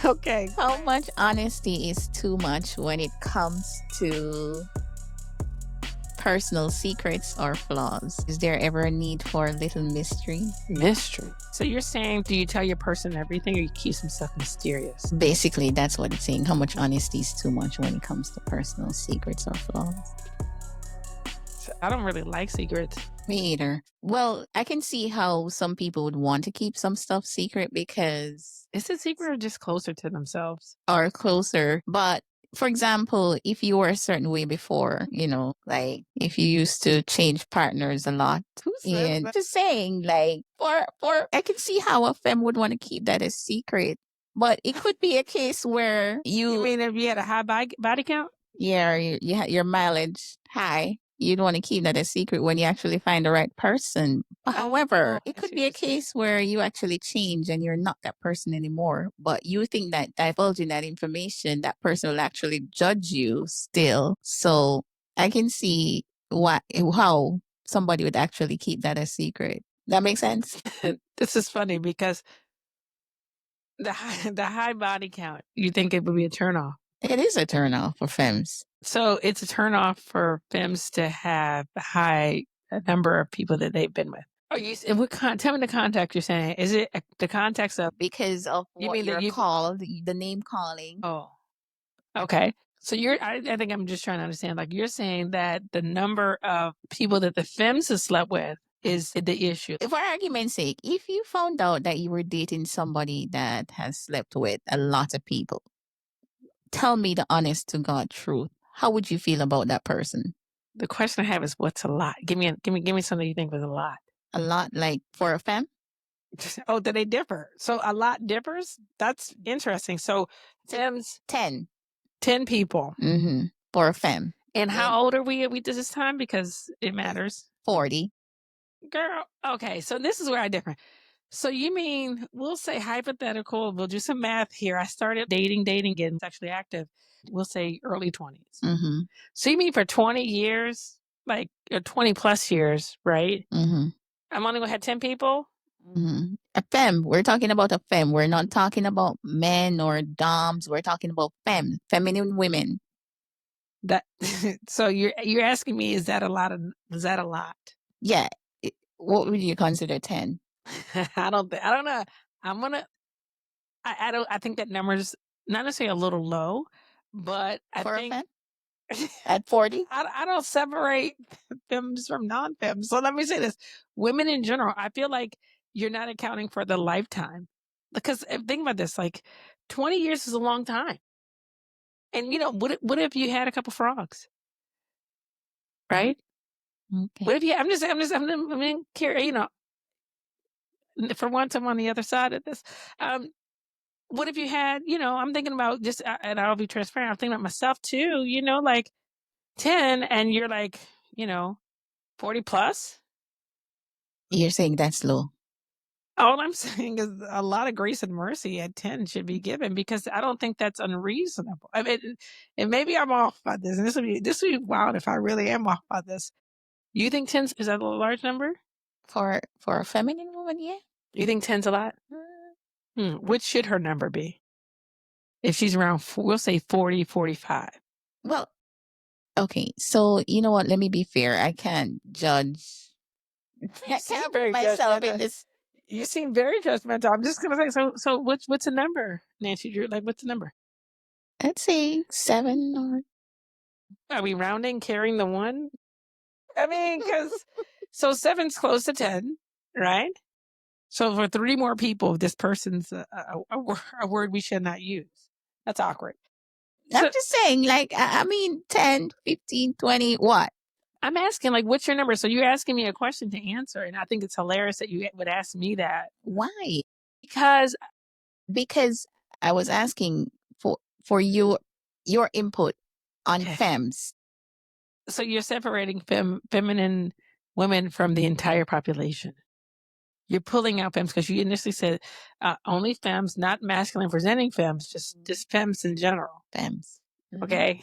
Okay. How much honesty is too much when it comes to personal secrets or flaws? Is there ever a need for a little mystery? Mystery. So you're saying, do you tell your person everything or you keep some stuff mysterious? Basically, that's what it's saying. How much honesty is too much when it comes to personal secrets or flaws? So I don't really like secrets. Me either. Well, I can see how some people would want to keep some stuff secret because Is it secret or just closer to themselves? are closer. But for example, if you were a certain way before, like if you used to change partners a lot, Who says and that? just saying, like for I can see how a femme would want to keep that a secret. But it could be a case where You mean if you had a high body count? yeah, your mileage high. You'd want to keep that a secret when you actually find the right person. However, I it could see be what a you're saying. case where you actually change and you're not that person anymore, but you think that divulging that information, that person will actually judge you still. So I can see how somebody would actually keep that a secret. That makes sense? This is funny because the high body count, you think it would be a turnoff. It is a turnoff for femmes. So it's a turnoff for femmes to have a high number of people that they've been with. Are you? Tell me the context you're saying. Is it the context of? Because of You what mean that you're you? called, the name calling. Oh, okay. So I think I'm just trying to understand. Like you're saying that the number of people that the femmes have slept with is the issue. For argument's sake, if you found out that you were dating somebody that has slept with a lot of people, tell me the honest to God truth. How would you feel about that person? The question I have is, what's a lot? Give me something you think was a lot. A lot, like for a femme? Oh, do they differ? So a lot differs? That's interesting. So femmes, 10. 10 people. Mm-hmm. For a femme. And how old are we at this time? Because it matters. 40. Girl, okay, so this is where I differ. So you mean, we'll say hypothetical, we'll do some math here. I started dating, getting sexually active, we'll say early 20s. Mm-hmm. So you mean for 20 years, like 20 plus years, right? Mm-hmm. I'm only gonna have 10 people? Mm-hmm. A femme. We're talking about a femme. We're not talking about men or doms. We're talking about femme, feminine women. That so you're asking me, is that a lot? Yeah. What would you consider 10? I don't know. I'm gonna I think that number's not necessarily a little low, but I For think a femme? At 40? I don't separate femmes from non-femmes. So let me say this: women in general, I feel like you're not accounting for the lifetime, because think about this: like 20 years is a long time, and what if you had a couple frogs, right? Okay. What if you? I'm curious. For once, I'm on the other side of this. What if you had? I'm thinking about just, and I'll be transparent. I'm thinking about myself too. Like 10, and you're like, 40 plus. You're saying that's low. All I'm saying is a lot of grace and mercy at 10 should be given, because I don't think that's unreasonable. I mean, and maybe I'm off by this, and this would be wild if I really am off by this. You think 10 is that a large number? For a feminine woman, yeah. You think 10's a lot? What should her number be? If she's around, we'll say 40, 45. Well, okay. So you know what? Let me be fair. I can't judge. I can't put myself in this. You seem very judgmental. I'm just gonna say, so what's a number, Nancy Drew? Like, what's the number? I'd say 7 or. Are we rounding, carrying the one? I mean, because so 7's close to 10, right? So for 3 more people, this person's a word we should not use. That's awkward. I'm just saying, like, I mean, 10, 15, 20, what? I'm asking, like, what's your number? So you're asking me a question to answer, and I think it's hilarious that you would ask me that. Why? Because I was asking for your input on femmes. So you're separating feminine women from the entire population. You're pulling out femmes because you initially said only femmes, not masculine presenting femmes, just femmes in general. Femmes. Okay.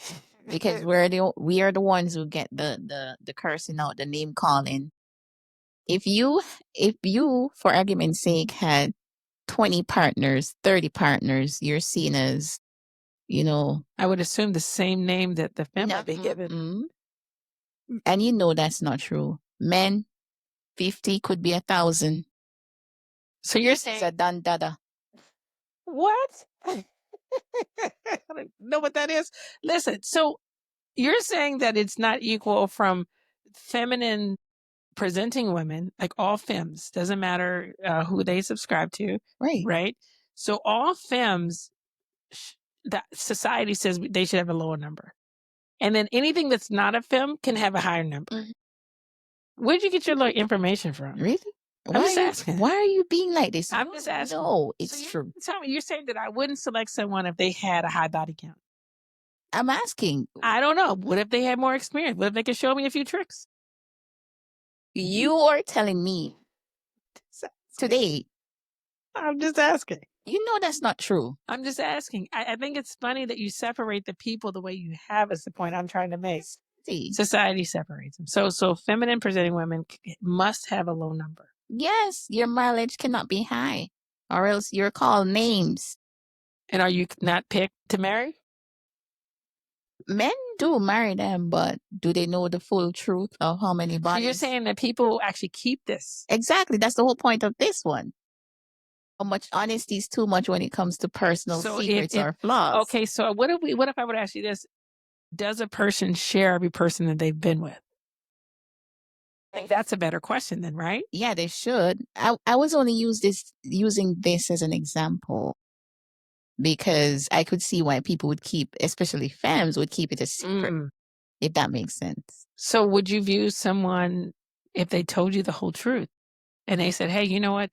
Because we are the ones who get the cursing out, the name calling. If you, for argument's sake, had 20 partners, 30 partners, you're seen as, you know, I would assume the same name that the femme no, would be given. and you know that's not true. Men, 50 could be 1,000. So you're It's a saying dandada. what? I don't know what that is. Listen, so you're saying that it's not equal from feminine presenting women, like all femmes, doesn't matter who they subscribe to, Right. right? So all femmes, that society says they should have a lower number. And then anything that's not a femme can have a higher number. Where'd you get your like information from? Really? I'm just asking. Why are you being like this? I'm just asking. No, So it's you're true. tell me, you're saying that I wouldn't select someone if they had a high body count. I'm asking. I don't know. What if they had more experience? What if they could show me a few tricks? You are telling me today. I'm just asking. You know that's not true. I'm just asking. I think it's funny that you separate the people the way you have is the point I'm trying to make. See. Society separates them. So feminine presenting women must have a low number. Yes, your mileage cannot be high, or else you're called names. And are you not picked to marry? Men do marry them, but do they know the full truth of how many So bodies? you're saying that people actually keep this. Exactly. That's the whole point of this one. How much honesty is too much when it comes to personal secrets or flaws. Okay, so what if I would ask you this? Does a person share every person that they've been with? I think that's a better question then, right? Yeah, they should. I was only using this as an example because I could see why people would keep, especially femmes, would keep it a secret, if that makes sense. So would you view someone if they told you the whole truth and they said, hey, you know what?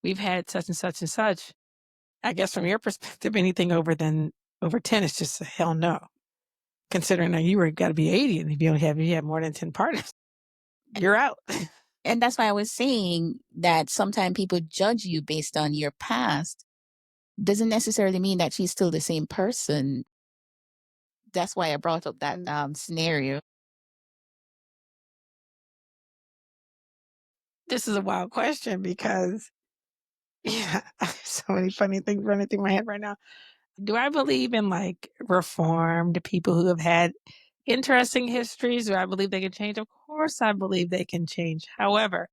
We've had such and such and such. I guess from your perspective, anything over 10 is just a hell no. Considering that you were got to be 80 and if you have more than 10 partners, you're out. And that's why I was saying that sometimes people judge you based on your past. Doesn't necessarily mean that she's still the same person. That's why I brought up that scenario. This is a wild question because, yeah, so many funny things running through my head right now. Do I believe in like reformed people who have had interesting histories? Do I believe they can change? Of course, I believe they can change. However,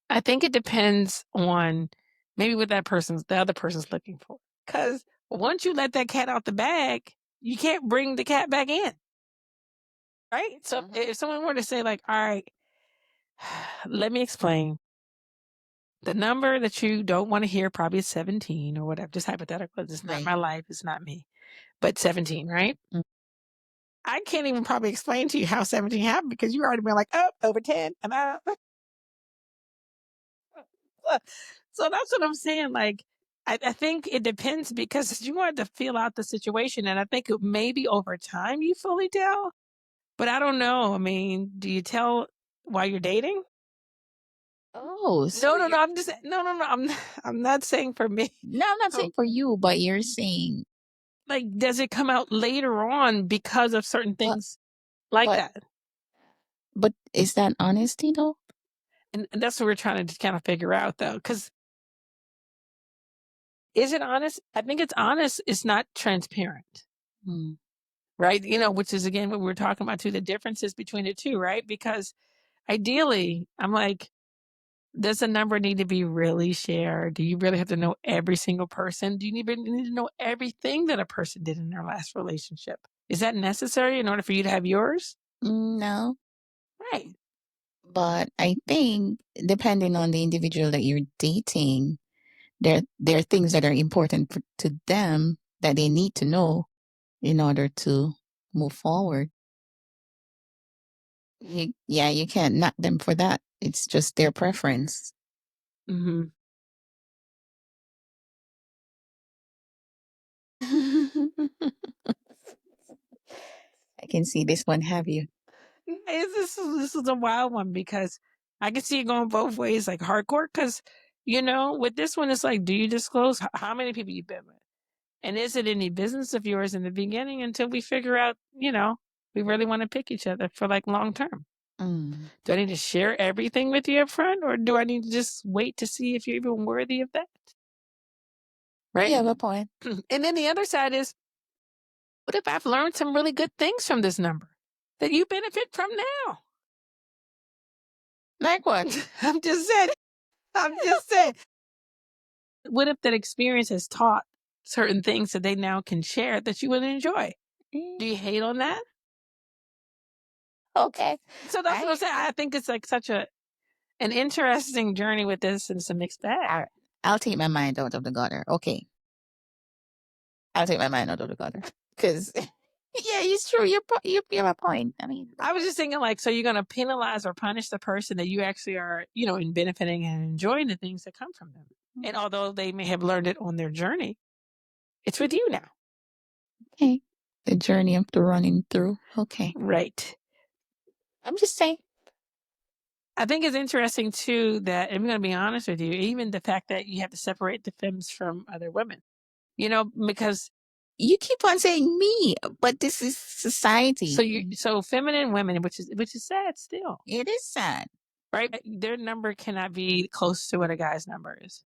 I think it depends on maybe what the other person's looking for. Because once you let that cat out the bag, you can't bring the cat back in. Right? So if someone were to say, like, all right, let me explain. The number that you don't want to hear probably is 17 or whatever, just hypothetical. It's not my life, it's not me. But 17, right? I can't even probably explain to you how 17 happened because you already been like, oh, over 10. And so that's what I'm saying. Like, I think it depends because you want to feel out the situation. And I think maybe over time you fully tell. But I don't know. I mean, do you tell while you're dating? Oh, so No. I'm just I'm not saying for me. No, I'm not saying for you, but you're saying like, does it come out later on because of certain things like that? But is that honesty though? And that's what we're trying to kind of figure out though, because is it honest? I think it's honest. It's not transparent. Right? Which is again what we were talking about too, the differences between the two, right? Because ideally, I'm like, does a number need to be really shared? Do you really have to know every single person? Do you need to know everything that a person did in their last relationship? Is that necessary in order for you to have yours? No. Right. But I think depending on the individual that you're dating, there are things that are important to them that they need to know in order to move forward. You can't knock them for that. It's just their preference. Mm-hmm. I can see this one have you. This is a wild one because I can see it going both ways, like hardcore. Because with this one, it's like, do you disclose how many people you've been with, and is it any business of yours in the beginning until we figure out, we really want to pick each other for like long term. Do I need to share everything with you up front, or do I need to just wait to see if you're even worthy of that? Right? You have a point. And then the other side is, what if I've learned some really good things from this number that you benefit from now? Like what? I'm just saying. I'm just saying. What if that experience has taught certain things that they now can share that you would enjoy? Do you hate on that? Okay. So that's what I'm saying. I think it's like such an interesting journey with this, and some mixed bag. I'll take my mind out of the gutter. Okay. I'll take my mind out of the gutter. Because, yeah, it's true. You have a point. I mean, I was just thinking, like, so you're going to penalize or punish the person that you actually are, in benefiting and enjoying the things that come from them. And although they may have learned it on their journey, it's with you now. Okay. The journey of the running through. Okay. Right. I'm just saying. I think it's interesting, too, that, I'm going to be honest with you, even the fact that you have to separate the femmes from other women, because you keep on saying me, but this is society. So feminine women, which is sad still. It is sad. Right? Their number cannot be close to what a guy's number is.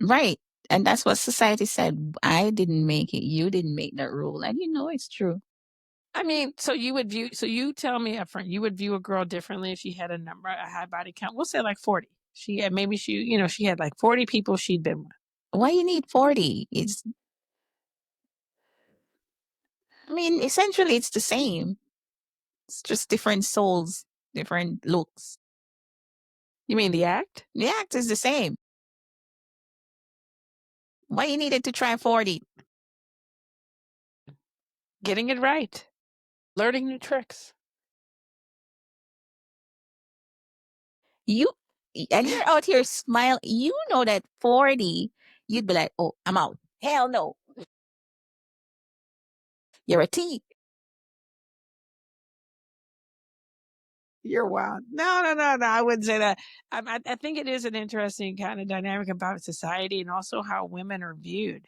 Right. And that's what society said. I didn't make it. You didn't make that rule. And it's true. I mean, so you tell me up front, you would view a girl differently if she had a number, a high body count. We'll say like 40. She had she had like 40 people she'd been with. Why you need 40? Essentially it's the same. It's just different souls, different looks. You mean the act? The act is the same. Why you needed to try 40? Getting it right. Learning new tricks. And you're out here smiling. You know that 40, you'd be like, oh, I'm out. Hell no. You're a T. You're wild. No. I wouldn't say that. I think it is an interesting kind of dynamic about society and also how women are viewed.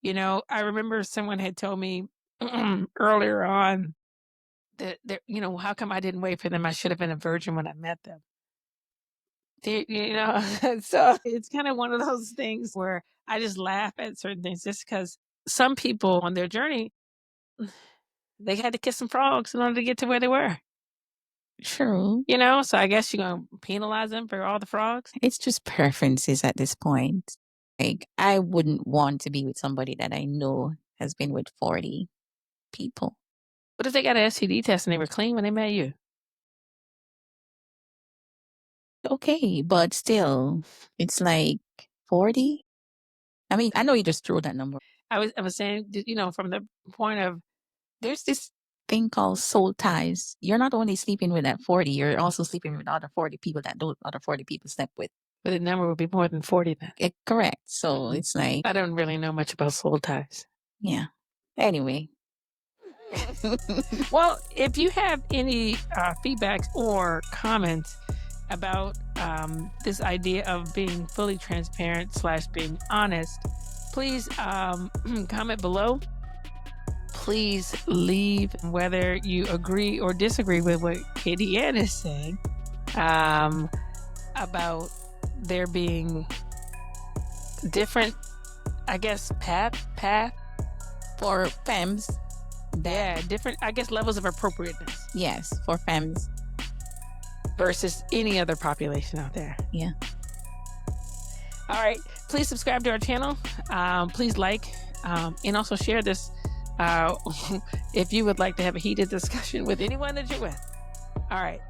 I remember someone had told me earlier on that, how come I didn't wait for them? I should have been a virgin when I met them. So it's kind of one of those things where I just laugh at certain things just because some people on their journey, they had to kiss some frogs in order to get to where they were. True. So I guess you're going to penalize them for all the frogs. It's just preferences at this point. Like, I wouldn't want to be with somebody that I know has been with 40 people. What if they got an STD test and they were clean when they met you? Okay, but still, it's like 40. I mean, I know you just threw that number. I was saying, from the point of, there's this thing called soul ties. You're not only sleeping with that 40, you're also sleeping with other 40 people that those other 40 people slept with. But the number would be more than 40 then. Correct. So it's like, I don't really know much about soul ties. Yeah. Anyway. Well, if you have any feedbacks or comments about this idea of being fully transparent / being honest, please comment below. Please leave whether you agree or disagree with what Katie Ann is saying about there being different, I guess, path for femmes. Yeah, different, I guess, levels of appropriateness. Yes, for femmes versus any other population out there. Yeah. All right. Please subscribe to our channel. Please like and also share this if you would like to have a heated discussion with anyone that you're with. All right.